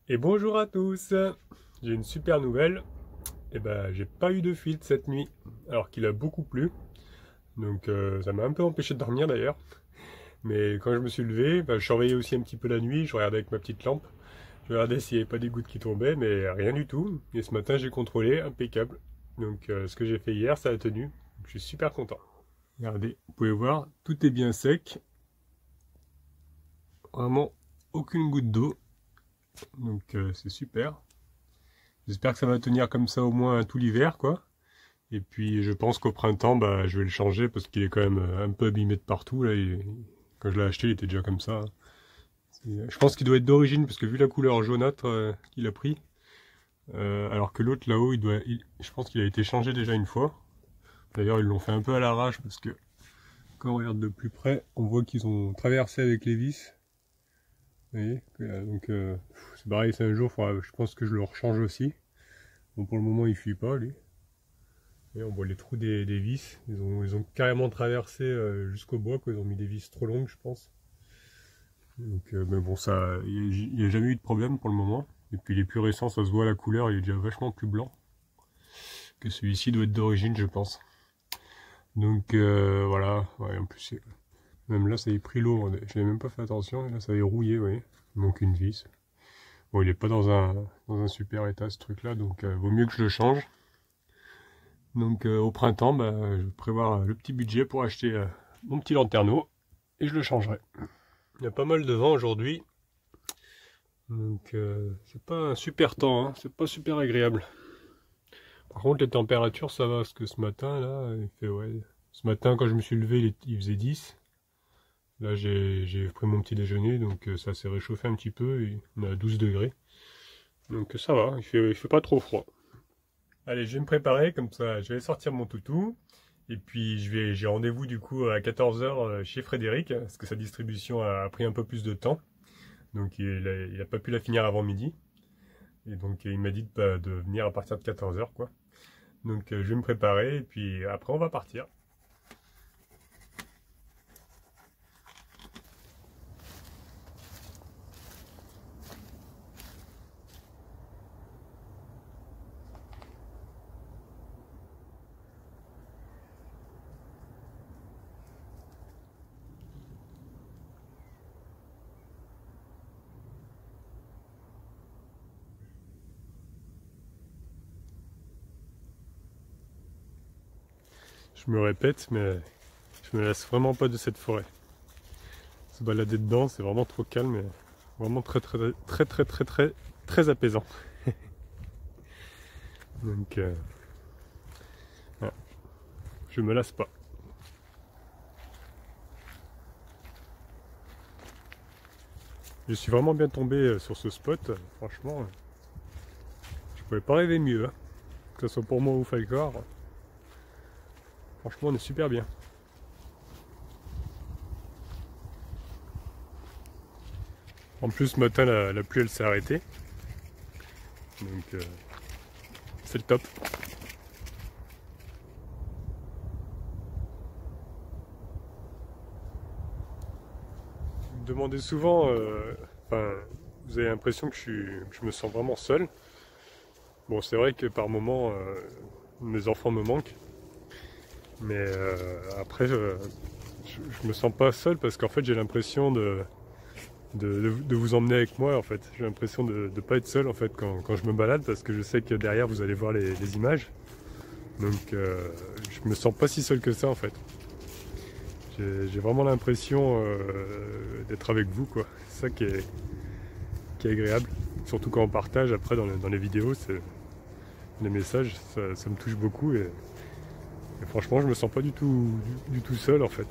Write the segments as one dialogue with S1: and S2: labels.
S1: Et bonjour à tous. J'ai une super nouvelle. Eh ben, j'ai pas eu de fuite cette nuit, alors qu'il a beaucoup plu. Donc ça m'a un peu empêché de dormir d'ailleurs. Mais quand je me suis levé, je surveillais aussi un petit peu la nuit, je regardais avec ma petite lampe. Je regardais s'il n'y avait pas des gouttes qui tombaient, mais rien du tout. Et ce matin, j'ai contrôlé, impeccable. Donc ce que j'ai fait hier, ça a tenu. Je suis super content. Regardez, vous pouvez voir, tout est bien sec. Vraiment aucune goutte d'eau. Donc c'est super. J'espère que ça va tenir comme ça au moins tout l'hiver, quoi. Et puis je pense qu'au printemps, je vais le changer parce qu'il est quand même un peu abîmé de partout. Là, quand je l'ai acheté, il était déjà comme ça. Je pense qu'il doit être d'origine parce que vu la couleur jaunâtre qu'il a pris, alors que l'autre là-haut, je pense qu'il a été changé déjà une fois. D'ailleurs, ils l'ont fait un peu à l'arrache parce que quand on regarde de plus près, on voit qu'ils ont traversé avec les vis. Vous voyez. Donc c'est pareil, c'est un jour, je pense que je le rechange aussi. Bon, pour le moment, il fuit pas, lui. Et on voit les trous des vis. Ils ont carrément traversé jusqu'au bois, quoi. Ils ont mis des vis trop longues, je pense. Donc, mais bon, ça, il n'y a jamais eu de problème pour le moment. Et puis les plus récents, ça se voit à la couleur, il est déjà vachement plus blanc que celui-ci doit être d'origine, je pense. Donc voilà, ouais, en plus, même là, ça a pris l'eau. Je n'avais même pas fait attention, et là, ça avait rouillé, oui. Il manque une vis. Bon, il n'est pas dans un super état, ce truc-là, donc vaut mieux que je le change. Donc au printemps, je vais prévoir le petit budget pour acheter mon petit lanterneau et je le changerai. Il y a pas mal de vent aujourd'hui, donc c'est pas un super temps, hein, c'est pas super agréable. Par contre les températures ça va, parce que ce matin là, il fait ouais. Ce matin quand je me suis levé il faisait 10. Là j'ai pris mon petit déjeuner, donc ça s'est réchauffé un petit peu, et on est à 12 degrés. Donc ça va, il fait pas trop froid. Allez, je vais me préparer, comme ça je vais sortir mon toutou. Et puis j'ai rendez-vous du coup à 14 h chez Frédéric, parce que sa distribution a pris un peu plus de temps. Donc il a pas pu la finir avant midi. Et donc il m'a dit de venir à partir de 14 h quoi. Donc je vais me préparer et puis après on va partir. Je me répète, mais je me lasse vraiment pas de cette forêt. Se balader dedans, c'est vraiment trop calme et vraiment très très très très très très très apaisant. Donc voilà, je me lasse pas. Je suis vraiment bien tombé sur ce spot, franchement, je pouvais pas rêver mieux, hein. Que ce soit pour moi ou Falcor, franchement on est super bien. En plus ce matin la pluie elle s'est arrêtée, donc c'est le top. Vous me demandez souvent, vous avez l'impression que je me sens vraiment seul. Bon c'est vrai que par moments mes enfants me manquent, mais après je me sens pas seul parce qu'en fait j'ai l'impression de vous emmener avec moi en fait. J'ai l'impression de ne pas être seul en fait quand je me balade parce que je sais que derrière vous allez voir les images. Donc je me sens pas si seul que ça en fait. J'ai vraiment l'impression d'être avec vous quoi. C'est ça qui est agréable. Surtout quand on partage après dans les vidéos, les messages, ça me touche beaucoup et franchement je me sens pas du tout seul en fait.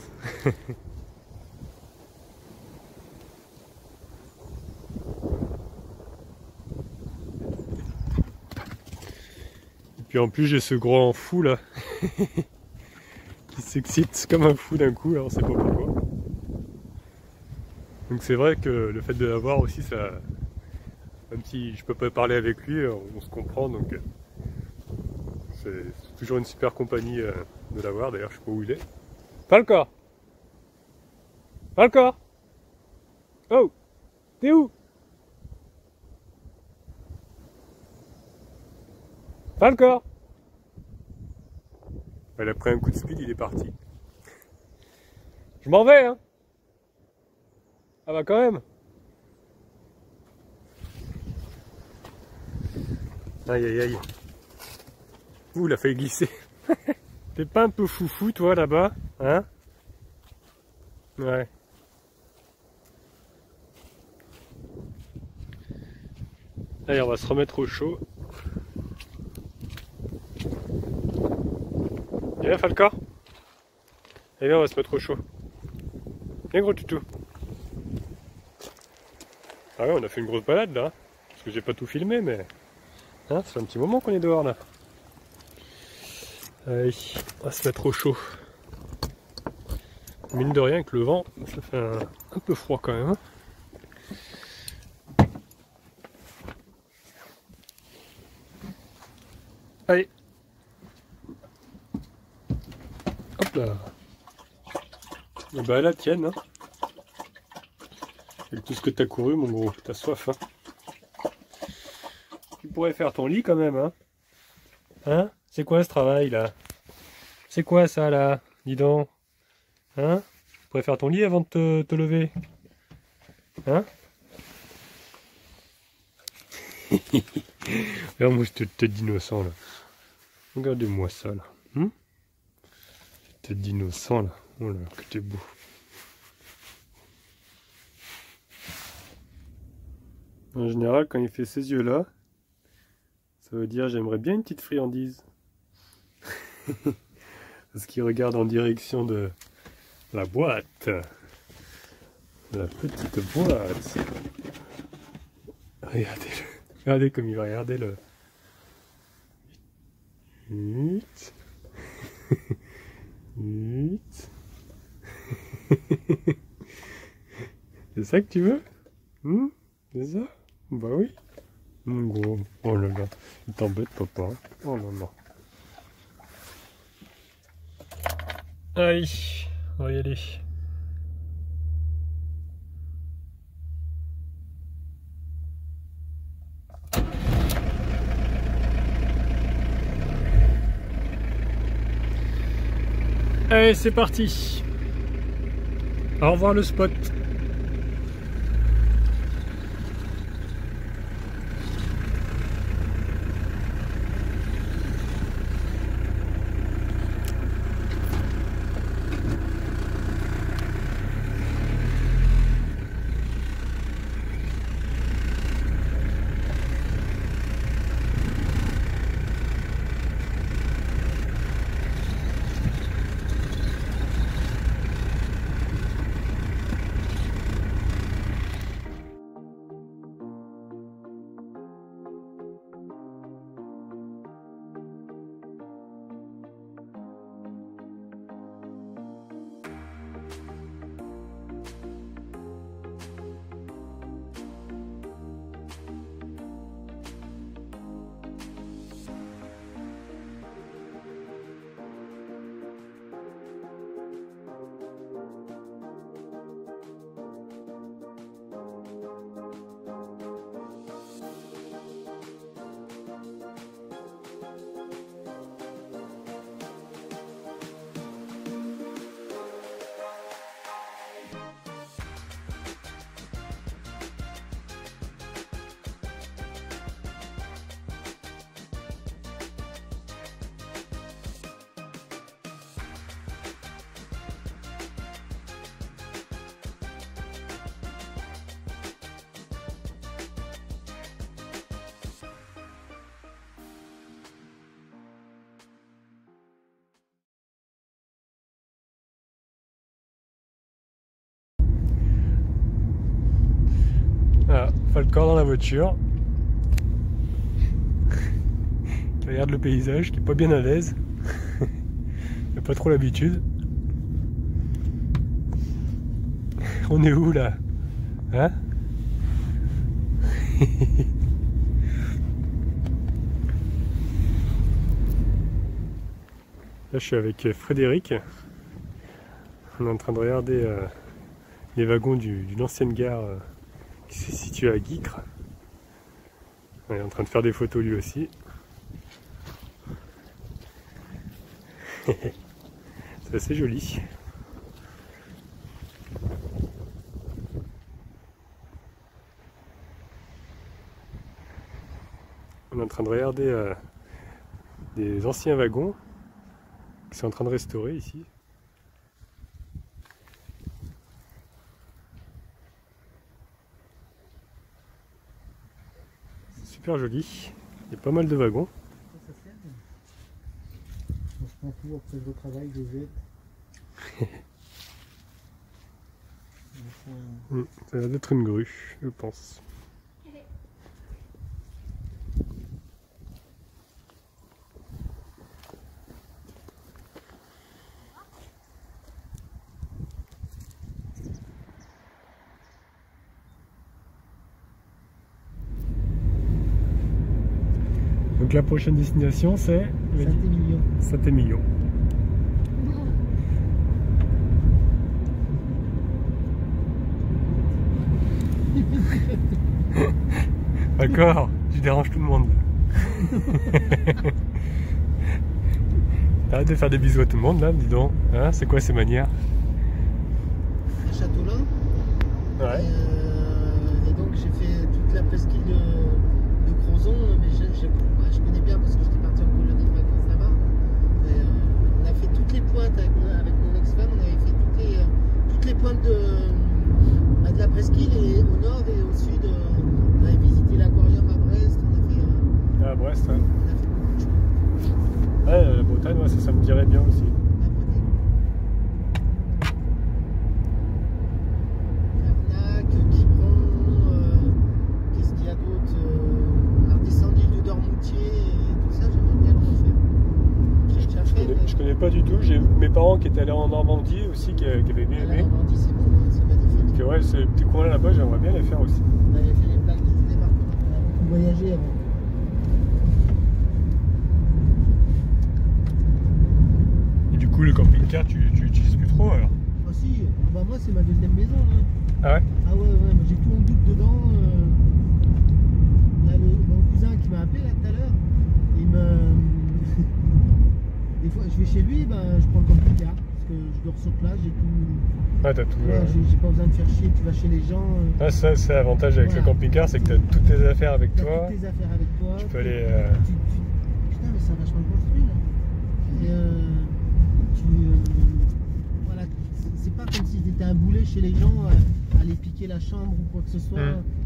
S1: Et puis en plus j'ai ce grand fou là qui s'excite comme un fou d'un coup, alors on sait pas pourquoi. Donc c'est vrai que le fait de l'avoir aussi, ça, même si je peux pas parler avec lui, on se comprend, donc c'est toujours une super compagnie de l'avoir. D'ailleurs je sais pas où il est. Falcor, Falcor, oh, t'es où? Pas encore. Elle a pris un coup de speed, il est parti. Je m'en vais, hein. Ah bah quand même. Aïe aïe aïe. Ouh, il a failli glisser. T'es pas un peu foufou toi là-bas, hein? Ouais. Allez, on va se remettre au chaud. Viens Falcor. Allez viens, on va se mettre au chaud. Viens gros toutou. Ah ouais, on a fait une grosse balade là. Parce que j'ai pas tout filmé, mais... Hein, ça fait un petit moment qu'on est dehors là. Allez, on va se mettre au chaud. Mine de rien, avec le vent, ça fait un peu froid quand même. Hein. Allez. Hop là. Et bah la tienne. Hein. Avec tout ce que t'as couru, mon gros, t'as soif. Hein. Tu pourrais faire ton lit quand même. Hein, hein? C'est quoi ce travail là? C'est quoi ça là? Dis donc. Hein? Tu pourrais faire ton lit avant de te lever. Hein? Regarde-moi cette tête d'innocent là. Regardez-moi ça là. Tête d'innocent là. Oh là, que t'es beau. En général, quand il fait ces yeux là, ça veut dire j'aimerais bien une petite friandise. Parce qu'il regarde en direction de la boîte. La petite boîte. Regardez-le. Regardez comme il va regarder le... Huit. Huit. C'est ça que tu veux? C'est ça? Bah oui. Mon gros. Oh là là. Il t'embête papa. Oh là là. Allez, on va y aller. Allez, c'est parti. Au revoir le spot. Voilà, Falcor dans la voiture. Regarde le paysage qui est pas bien à l'aise. Il n'a pas trop l'habitude. On est où là? Hein? Là je suis avec Frédéric. On est en train de regarder les wagons d'une ancienne gare qui se situe à Guicre. Il est en train de faire des photos lui aussi. C'est assez joli. On est en train de regarder des anciens wagons qui sont en train de restaurer ici. C'est super joli. Il y a pas mal de wagons.
S2: Ça sert. Moi, je prends tout après le travail, je jette.
S1: Ça a l'air d'être une grue, je pense. Donc la prochaine destination c'est
S2: Saint-Émilion.
S1: Saint-Émilion. D'accord, tu déranges tout le monde. Arrête de faire des bisous à tout le monde là, dis donc. Hein, c'est quoi ces manières?
S2: À Châteaulin.
S1: Ouais.
S2: Et donc j'ai fait toute la presqu'île de Crozon, mais je connais bien parce que j'étais parti en colonie de vacances là-bas. On a fait toutes les pointes avec mon ex-femme, on avait fait toutes les pointes de la presqu'île et au nord et au sud. On avait visité l'aquarium à Brest, on a fait.
S1: À Brest, ouais.
S2: On a fait beaucoup de choses.
S1: Ouais, la Bretagne, ouais, ça me dirait bien aussi.
S2: La Bretagne. Carnac, Quiberon, qu'est-ce qu'il y a d'autre? On a redescendu l'île de Dormoutier et tout ça, j'aimerais bien le refaire. J'ai déjà fait.
S1: Je connais pas du tout. J'ai mes parents qui étaient allés en Normandie aussi, qui avaient bien
S2: La
S1: aimé.
S2: Normandie, c'est bon, hein, c'est magnifique.
S1: Donc ouais, ces petits coins là-bas, j'aimerais bien les faire aussi.
S2: On avait fait les plaques de débarquement, on a beaucoup voyagé avant.
S1: Et du coup, le camping-car, tu utilises plus trop alors?
S2: Ah si, bah moi c'est ma deuxième maison. Hein.
S1: Ah ouais?
S2: Ah ouais, moi j'ai tout en double dedans. Là, mon cousin qui m'a appelé là tout à l'heure, il me. Des fois, je vais chez lui, ben, je prends le camping-car parce que je dors sur place, j'ai tout.
S1: Ouais, t'as tout.
S2: Ouais, j'ai pas besoin de faire chier, tu vas chez les gens.
S1: Ah, ça, c'est l'avantage avec
S2: Voilà.
S1: le camping-car, c'est que t'as toutes tes affaires avec
S2: T'as
S1: toi.
S2: toutes tes affaires avec toi.
S1: Tu peux aller.
S2: Putain, mais ça a vachement construit là. Et voilà, c'est pas comme si t'étais un boulet chez les gens, aller piquer la chambre ou quoi que ce soit.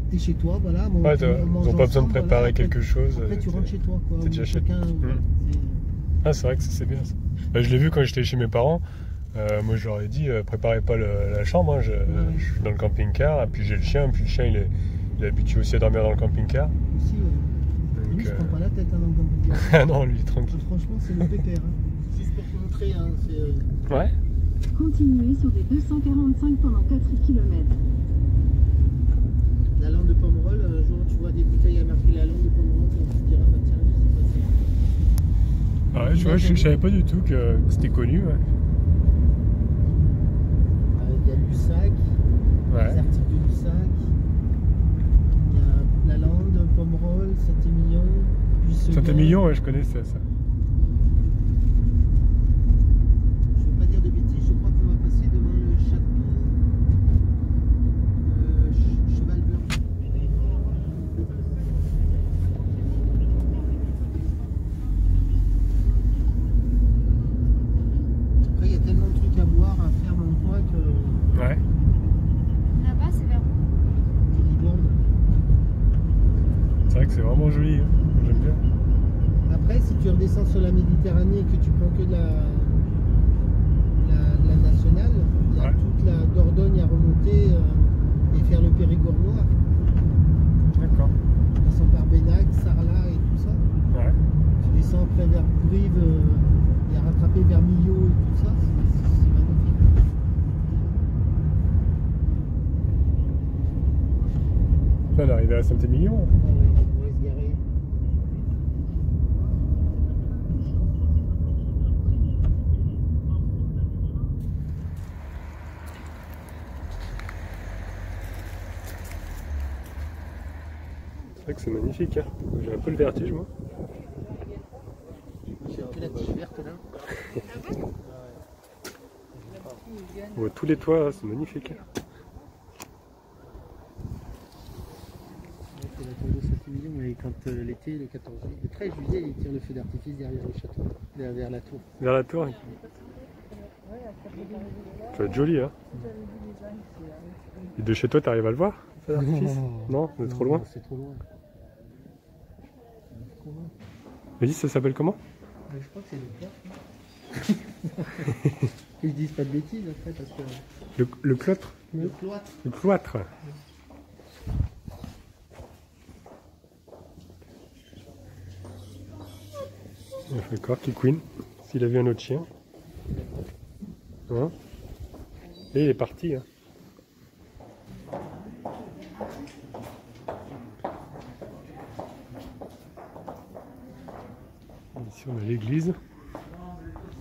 S2: T'es chez toi, voilà.
S1: Ouais, ils n'ont pas besoin de préparer
S2: voilà,
S1: quelque chose.
S2: Après, tu rentres chez toi, quoi.
S1: T'es déjà chez
S2: toi.
S1: Ah, c'est vrai que c'est bien ça. Bah, je l'ai vu quand j'étais chez mes parents. Moi, je leur ai dit, préparez pas la chambre. Hein. Je suis dans le camping-car, et puis j'ai le chien. Puis le chien, il est habitué aussi à dormir dans le camping-car.
S2: Aussi, ouais.
S1: Donc,
S2: Lui, il se prend pas la tête hein, dans le camping-car.
S1: Ah non, lui, tranquille.
S2: Franchement, c'est le pépère. Hein. Juste pour te montrer. Hein,
S1: Ouais.
S3: Continuez sur des 245 pendant 4 km.
S2: La lande de Pomerol, un jour tu vois des bouteilles à marquer la lande de Pomerol, tu te diras, bah tiens, je sais pas ça.
S1: Ah ouais, tu vois, je savais pas du tout que c'était connu. Ouais.
S2: Il y a Lussac, les articles de Lussac, il y a la lande, Pomerol, Saint-Émilion, puis
S1: Saint-Émilion, ouais, je connais ça.
S2: Je veux pas dire de bêtises, je crois qu'on va passer devant le château Chevalbeur. Après, il y a tellement de trucs à voir, à faire dans le coin que.
S1: Ouais.
S3: Là-bas, c'est vers où?
S2: Libourne.
S1: C'est vrai que c'est vraiment joli. Hein. J'aime bien.
S2: Après, si tu redescends sur la Méditerranée et que tu prends que de la nationale, il y a toute la Dordogne à remonter et faire le Périgord noir.
S1: D'accord.
S2: Passant par Bénac, Sarlat et tout ça.
S1: Ouais.
S2: Tu descends après vers Brive et à rattraper vers Millau et tout ça. C'est magnifique.
S1: Là, on est arrivé à Saint-Émilion.
S2: Ah ouais, on va se garer.
S1: C'est vrai que c'est magnifique. Hein. J'ai un peu le vertige, moi.
S2: J'ai un peu la tige verte là.
S1: On voit tous les toits, c'est magnifique.
S2: C'est la tour de Saint-Émilion et quand l'été, le 14 juillet, le 13 juillet, ils tirent le feu d'artifice derrière le château, vers la tour.
S1: Vers la tour. Ça va être joli, hein. Et de chez toi, t'arrives à le voir, le feu d'artifice? Non, on est trop loin.
S2: C'est trop loin.
S1: Vas-y, ça s'appelle comment?
S2: Je crois que c'est le cloître. Qu'ils disent pas de bêtises après parce que.
S1: Le cloître?
S2: Le cloître.
S1: Le cloître. Il fait encore qu'il queen, s'il a vu un autre chien. Hein? Et il est parti. Hein. Ici on a l'église,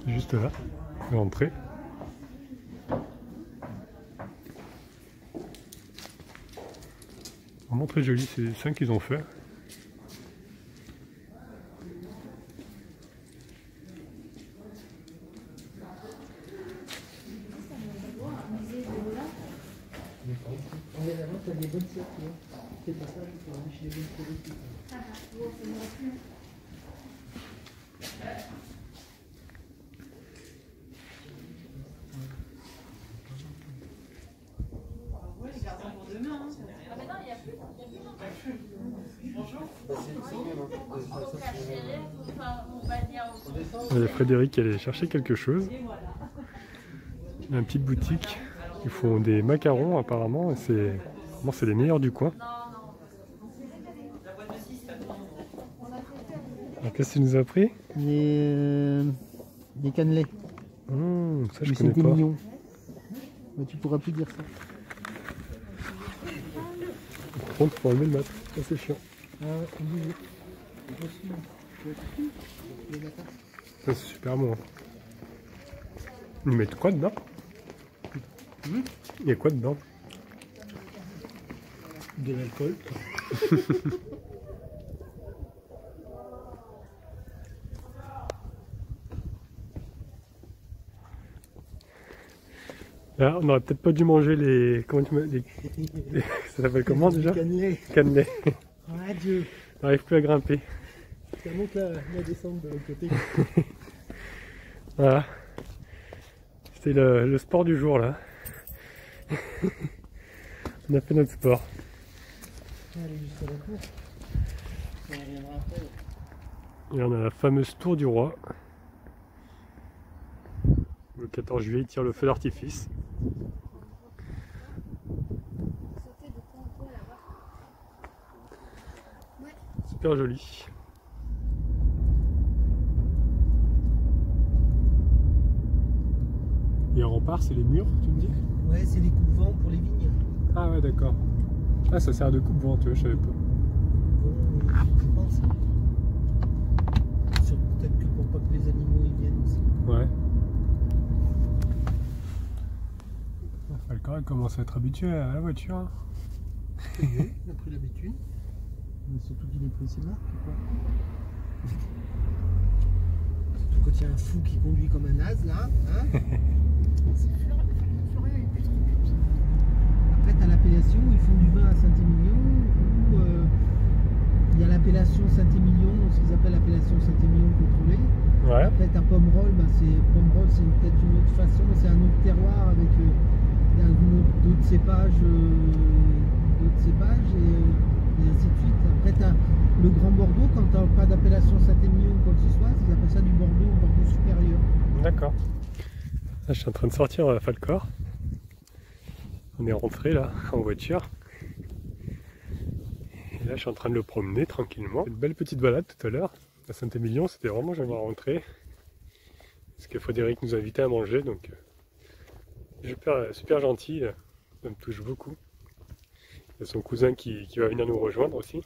S1: juste là, l'entrée. Vraiment très joli, c'est ça qu'ils ont fait.
S2: T'as des bonnes sœurs, tu vois. C'est pas ça, tu peux aller chez les bonnes sœurs aussi.
S1: Frédéric est allé chercher quelque chose. Il y a une petite boutique. Ils font des macarons apparemment. Et c'est les meilleurs du coin. Alors, qu'est-ce que tu nous as pris?
S2: Des cannelés.
S1: Ça je connais pas.
S2: Millions. Mais tu pourras plus dire ça.
S1: Par contre, faut enlever le mat. Ça c'est chiant.
S2: Ah ouais,
S1: ça c'est super bon. Hein. Ils mettent quoi dedans? Il y a quoi dedans?
S2: De l'alcool.
S1: Là, on n'aurait peut-être pas dû manger les... Comment tu m'as dit? Ça s'appelle comment déjà?
S2: Cannelés.
S1: Cannelés.
S2: Oh Dieu.
S1: On n'arrive plus à grimper.
S2: Ça monte la descente de l'autre côté.
S1: Voilà. C'était le sport du jour là. On a fait notre sport.
S2: Allez jusqu'à la cour. On reviendra après.
S1: Et on a la fameuse tour du roi. Le 14 juillet, il tire le feu d'artifice. Super joli. Et en rempart, c'est les murs, tu me dis?
S2: Ouais, c'est les coupe-vents pour les vignes.
S1: Ah ouais, d'accord. Ah, ça sert de coupe-vent, tu vois, je savais pas.
S2: Je pense. Peut-être que pour pas que les animaux y viennent aussi.
S1: Ouais. Falcon commence à être habitué à la voiture. Hein.
S2: Oui, il a pris l'habitude. Mais surtout qu'il est pris ses marques, quoi. Surtout quand il y a un fou qui conduit comme un naze, là. Hein. Après, tu as l'appellation où ils font du vin à Saint-Émilion, où il y a l'appellation Saint-Émilion, ce qu'ils appellent l'appellation Saint-Émilion contrôlée.
S1: Ouais.
S2: Après, tu as Pomerol, c'est peut-être une autre façon, c'est un autre terroir avec d'autres cépages, et ainsi de suite. Après, tu as le Grand Bordeaux, quand tu n'as pas d'appellation Saint-Émilion ou quoi que ce soit, ils appellent ça du Bordeaux ou Bordeaux supérieur.
S1: D'accord. Là, je suis en train de sortir à Falcor. On est rentré là, en voiture. Et là, je suis en train de le promener tranquillement. Une belle petite balade tout à l'heure à Saint-Émilion, c'était vraiment jamais rentré. Parce que Frédéric nous a invités à manger, donc super gentil, ça me touche beaucoup. Il y a son cousin qui va venir nous rejoindre aussi.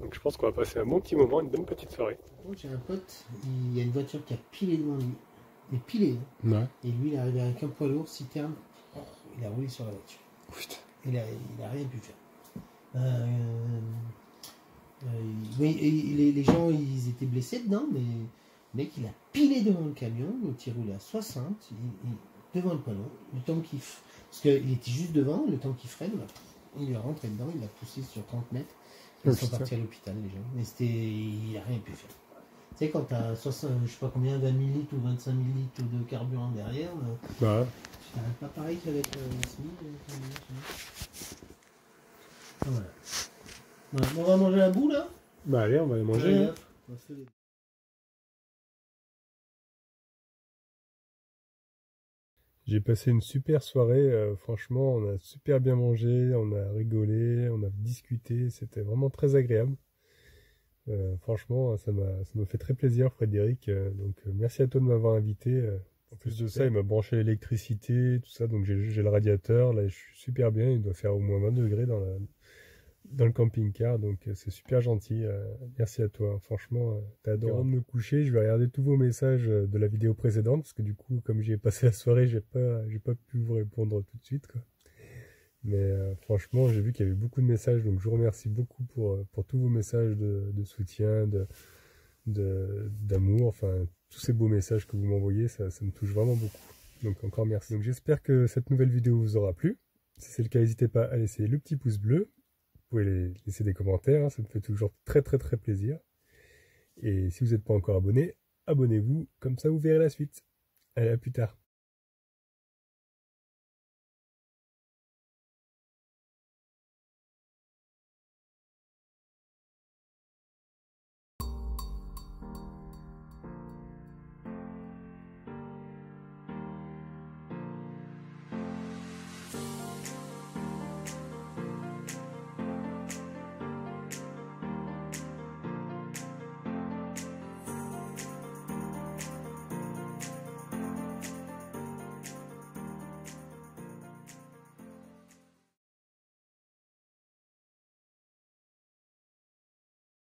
S1: Donc je pense qu'on va passer un bon petit moment, une bonne petite soirée.
S2: J'ai un pote, il y a une voiture qui a pilé devant lui. Mais pilé, hein.
S1: Ouais.
S2: Et lui, il est arrivé avec un poids lourd, citerne. Il a roulé sur la voiture.
S1: Putain.
S2: Il a rien pu faire. Oui, les gens, ils étaient blessés dedans, mais Le mec, il a pilé devant le camion, donc il roulait à 60, devant le panneau, le temps qu'il... Parce qu'il était juste devant, le temps qu'il freine, il est rentré dedans, il l'a poussé sur 30 mètres. Ils sont partis à l'hôpital, les gens. Mais il n'a rien pu faire. Tu sais, quand tu as 60, je sais pas combien, 20 000 litres ou 25 000 litres de carburant derrière,
S1: Bah.
S2: tu n'arrêtes pas pareil qu'avec le SMIC. Voilà. Voilà. On va manger à bout, là?
S1: Bah allez, on va aller manger.
S2: Allez,
S1: Hein.
S2: hop, on va se lever.
S1: J'ai passé une super soirée, franchement, on a super bien mangé, on a rigolé, on a discuté, c'était vraiment très agréable. Franchement, ça m'a fait très plaisir, Frédéric. Donc, merci à toi de m'avoir invité. En plus de ça, il m'a branché l'électricité, tout ça. Donc, j'ai le radiateur. Là, je suis super bien. Il doit faire au moins 20 degrés dans le camping-car. Donc, c'est super gentil. Merci à toi. Franchement, t'as adoré. Avant de me coucher, je vais regarder tous vos messages de la vidéo précédente. Parce que du coup, comme j'y ai passé la soirée, j'ai pas pu vous répondre tout de suite, quoi. Mais franchement, j'ai vu qu'il y avait beaucoup de messages, donc je vous remercie beaucoup pour tous vos messages de soutien, d'amour, enfin, tous ces beaux messages que vous m'envoyez, ça me touche vraiment beaucoup. Donc encore merci. Donc j'espère que cette nouvelle vidéo vous aura plu. Si c'est le cas, n'hésitez pas à laisser le petit pouce bleu. Vous pouvez laisser des commentaires, hein, ça me fait toujours très très très plaisir. Et si vous n'êtes pas encore abonné, abonnez-vous, comme ça vous verrez la suite. Allez, à plus tard.